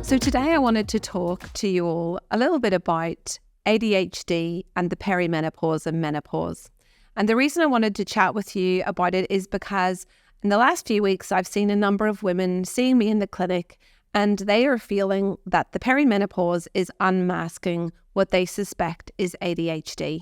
So today I wanted to talk to you all a little bit about ADHD and the perimenopause and menopause. And the reason I wanted to chat with you about it is because in the last few weeks, I've seen a number of women seeing me in the clinic, and they are feeling that the perimenopause is unmasking what they suspect is ADHD.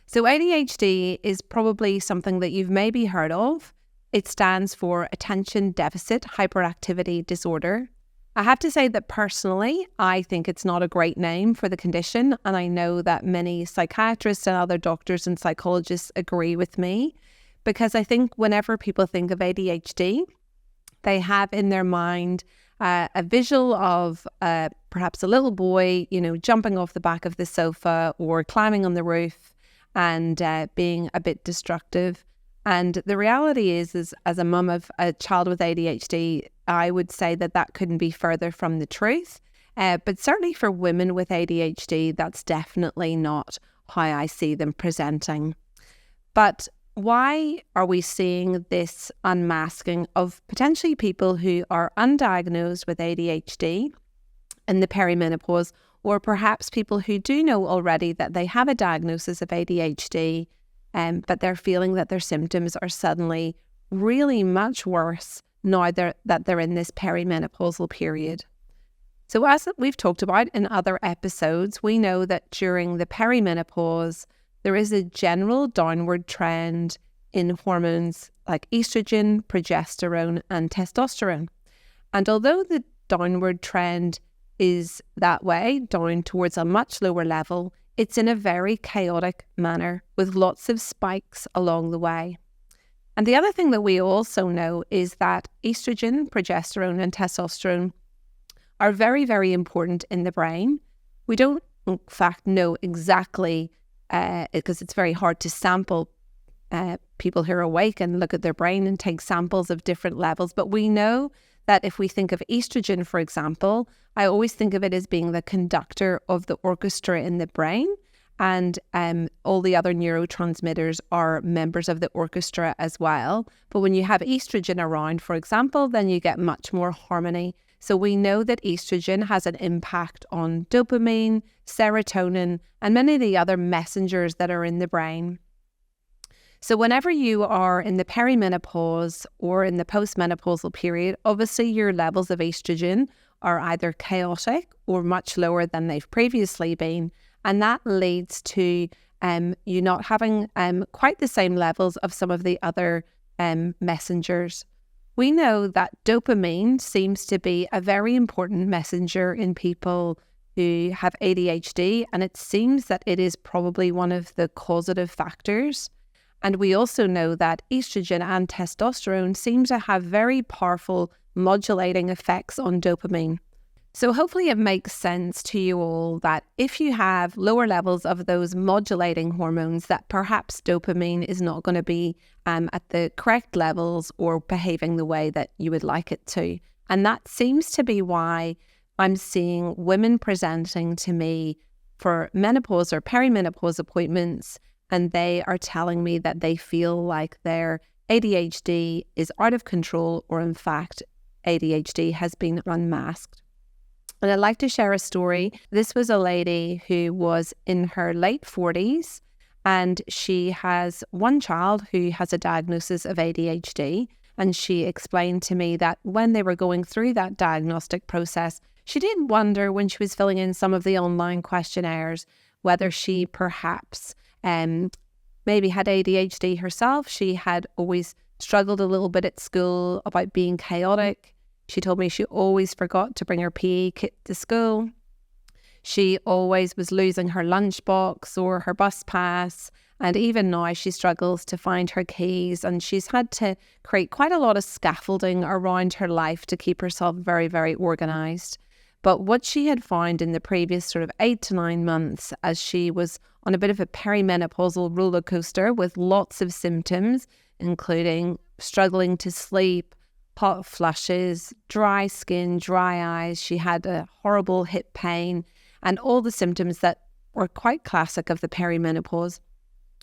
So ADHD is probably something that you've maybe heard of. It stands for Attention Deficit Hyperactivity Disorder. I have to say that personally, I think it's not a great name for the condition, and I know that many psychiatrists and other doctors and psychologists agree with me, because I think whenever people think of ADHD, they have in their mind a visual of perhaps a little boy, jumping off the back of the sofa or climbing on the roof and being a bit destructive. And the reality is as a mum of a child with ADHD, I would say that couldn't be further from the truth. But certainly for women with ADHD, that's definitely not how I see them presenting. But why are we seeing this unmasking of potentially people who are undiagnosed with ADHD in the perimenopause, or perhaps people who do know already that they have a diagnosis of ADHD, but they're feeling that their symptoms are suddenly really much worse now that they're in this perimenopausal period? So as we've talked about in other episodes, we know that during the perimenopause, there is a general downward trend in hormones like estrogen, progesterone, and testosterone. And although the downward trend is that way, down towards a much lower level, it's in a very chaotic manner with lots of spikes along the way. And the other thing that we also know is that estrogen, progesterone, and testosterone are very, very important in the brain. We don't, in fact, know exactly, because it's very hard to sample people who are awake and look at their brain and take samples of different levels. But we know that if we think of estrogen, for example, I always think of it as being the conductor of the orchestra in the brain, and all the other neurotransmitters are members of the orchestra as well. But when you have estrogen around, for example, then you get much more harmony. So we know that estrogen has an impact on dopamine, serotonin, and many of the other messengers that are in the brain. So whenever you are in the perimenopause or in the postmenopausal period, obviously your levels of estrogen are either chaotic or much lower than they've previously been. And that leads to you not having quite the same levels of some of the other messengers. We know that dopamine seems to be a very important messenger in people who have ADHD, and it seems that it is probably one of the causative factors. And we also know that estrogen and testosterone seem to have very powerful modulating effects on dopamine. So hopefully it makes sense to you all that if you have lower levels of those modulating hormones, that perhaps dopamine is not going to be at the correct levels or behaving the way that you would like it to. And that seems to be why I'm seeing women presenting to me for menopause or perimenopause appointments, and they are telling me that they feel like their ADHD is out of control, or in fact, ADHD has been unmasked. And I'd like to share a story. This was a lady who was in her late 40s, and she has one child who has a diagnosis of ADHD. And she explained to me that when they were going through that diagnostic process, she did wonder when she was filling in some of the online questionnaires whether she perhaps maybe had ADHD herself. She had always struggled a little bit at school about being chaotic. She told me she always forgot to bring her PE kit to school. She always was losing her lunchbox or her bus pass. And even now she struggles to find her keys, and she's had to create quite a lot of scaffolding around her life to keep herself very, very organised. But what she had found in the previous sort of 8 to 9 months, as she was on a bit of a perimenopausal roller coaster with lots of symptoms, including struggling to sleep, hot flushes, dry skin, dry eyes. She had a horrible hip pain and all the symptoms that were quite classic of the perimenopause.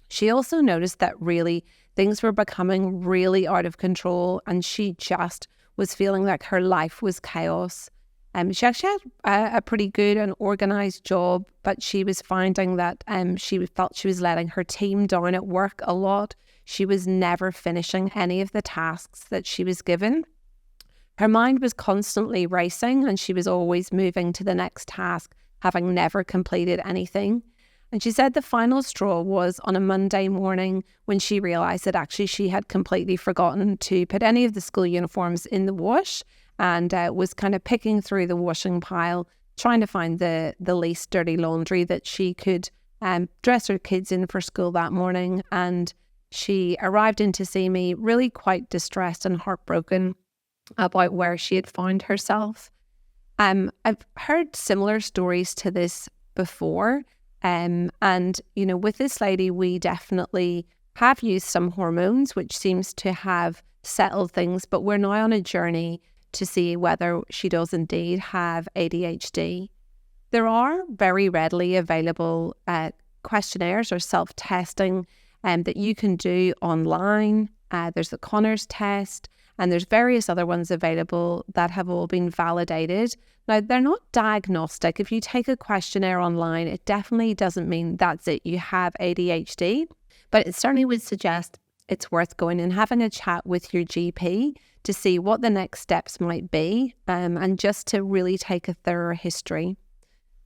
She also noticed that really things were becoming really out of control, and she just was feeling like her life was chaos. She actually had a pretty good and organised job, but she was finding that she felt she was letting her team down at work a lot. She was never finishing any of the tasks that she was given. Her mind was constantly racing and she was always moving to the next task, having never completed anything. And she said the final straw was on a Monday morning when she realised that actually she had completely forgotten to put any of the school uniforms in the wash, and was kind of picking through the washing pile, trying to find the least dirty laundry that she could dress her kids in for school that morning. And she arrived in to see me really quite distressed and heartbroken about where she had found herself. I've heard similar stories to this before. And, with this lady, we definitely have used some hormones, which seems to have settled things, but we're now on a journey to see whether she does indeed have ADHD. There are very readily available questionnaires or self-testing that you can do online. There's the Connors test, and there's various other ones available that have all been validated. Now, they're not diagnostic. If you take a questionnaire online, it definitely doesn't mean that's it, you have ADHD, but it certainly would suggest it's worth going and having a chat with your GP to see what the next steps might be, and just to really take a thorough history.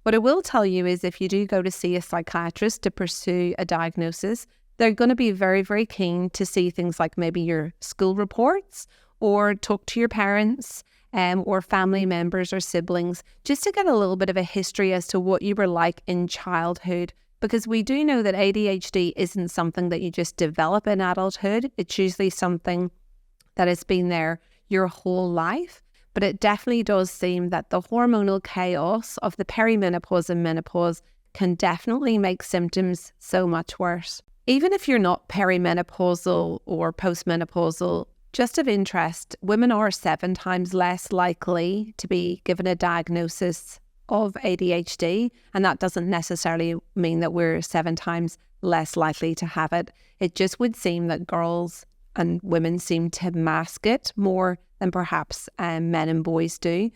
What I will tell you is if you do go to see a psychiatrist to pursue a diagnosis, they're going to be very, very keen to see things like maybe your school reports or talk to your parents or family members or siblings, just to get a little bit of a history as to what you were like in childhood. Because we do know that ADHD isn't something that you just develop in adulthood. It's usually something that has been there your whole life. But it definitely does seem that the hormonal chaos of the perimenopause and menopause can definitely make symptoms so much worse. Even if you're not perimenopausal or postmenopausal, just of interest, women are 7 times less likely to be given a diagnosis of ADHD, and that doesn't necessarily mean that we're 7 times less likely to have it. It just would seem that girls and women seem to mask it more than perhaps men and boys do.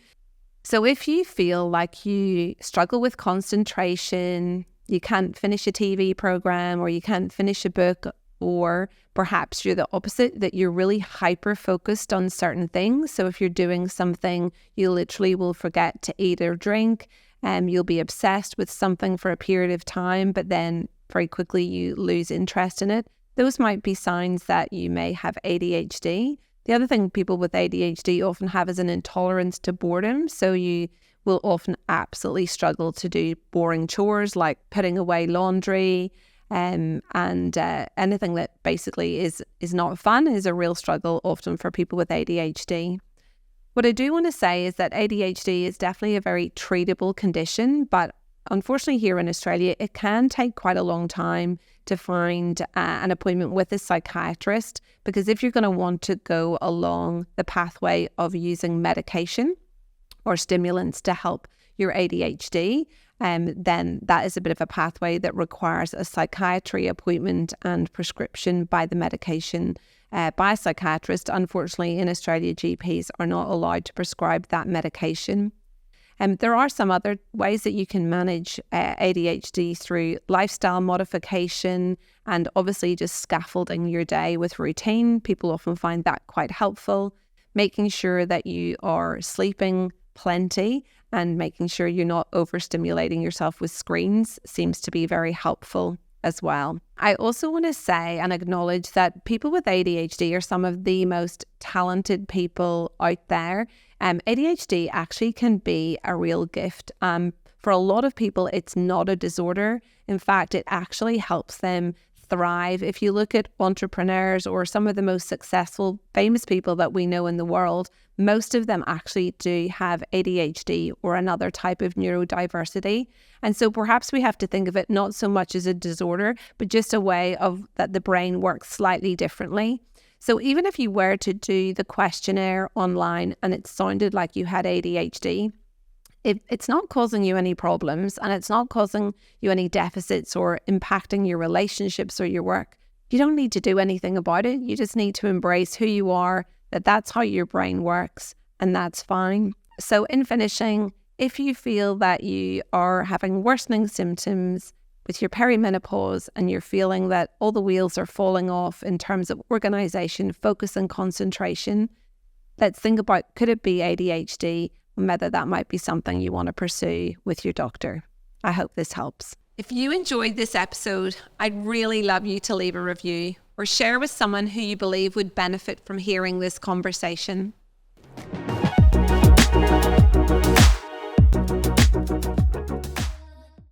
So if you feel like you struggle with concentration, you can't finish a TV program, or you can't finish a book, or perhaps you're the opposite, that you're really hyper-focused on certain things. So if you're doing something, you literally will forget to eat or drink, and you'll be obsessed with something for a period of time, but then very quickly you lose interest in it. Those might be signs that you may have ADHD. The other thing people with ADHD often have is an intolerance to boredom. So you will often absolutely struggle to do boring chores like putting away laundry, and anything that basically is not fun is a real struggle often for people with ADHD. What I do want to say is that ADHD is definitely a very treatable condition, but unfortunately here in Australia, it can take quite a long time to find an appointment with a psychiatrist, because if you're going to want to go along the pathway of using medication or stimulants to help your ADHD, then that is a bit of a pathway that requires a psychiatry appointment and prescription by the medication by a psychiatrist. Unfortunately, in Australia, GPs are not allowed to prescribe that medication. There are some other ways that you can manage ADHD through lifestyle modification and obviously just scaffolding your day with routine. People often find that quite helpful. Making sure that you are sleeping plenty and making sure you're not overstimulating yourself with screens seems to be very helpful as well. I also want to say and acknowledge that people with ADHD are some of the most talented people out there. ADHD actually can be a real gift. For a lot of people, it's not a disorder. In fact, it actually helps them thrive. If you look at entrepreneurs or some of the most successful, famous people that we know in the world, most of them actually do have ADHD or another type of neurodiversity. And so perhaps we have to think of it not so much as a disorder, but just a way of that the brain works slightly differently. So even if you were to do the questionnaire online and it sounded like you had ADHD, it's not causing you any problems and it's not causing you any deficits or impacting your relationships or your work, you don't need to do anything about it. You just need to embrace who you are, that's how your brain works, and that's fine. So in finishing, if you feel that you are having worsening symptoms with your perimenopause and you're feeling that all the wheels are falling off in terms of organization, focus and concentration, let's think about, could it be ADHD, and whether that might be something you want to pursue with your doctor. I hope this helps. If you enjoyed this episode, I'd really love you to leave a review or share with someone who you believe would benefit from hearing this conversation.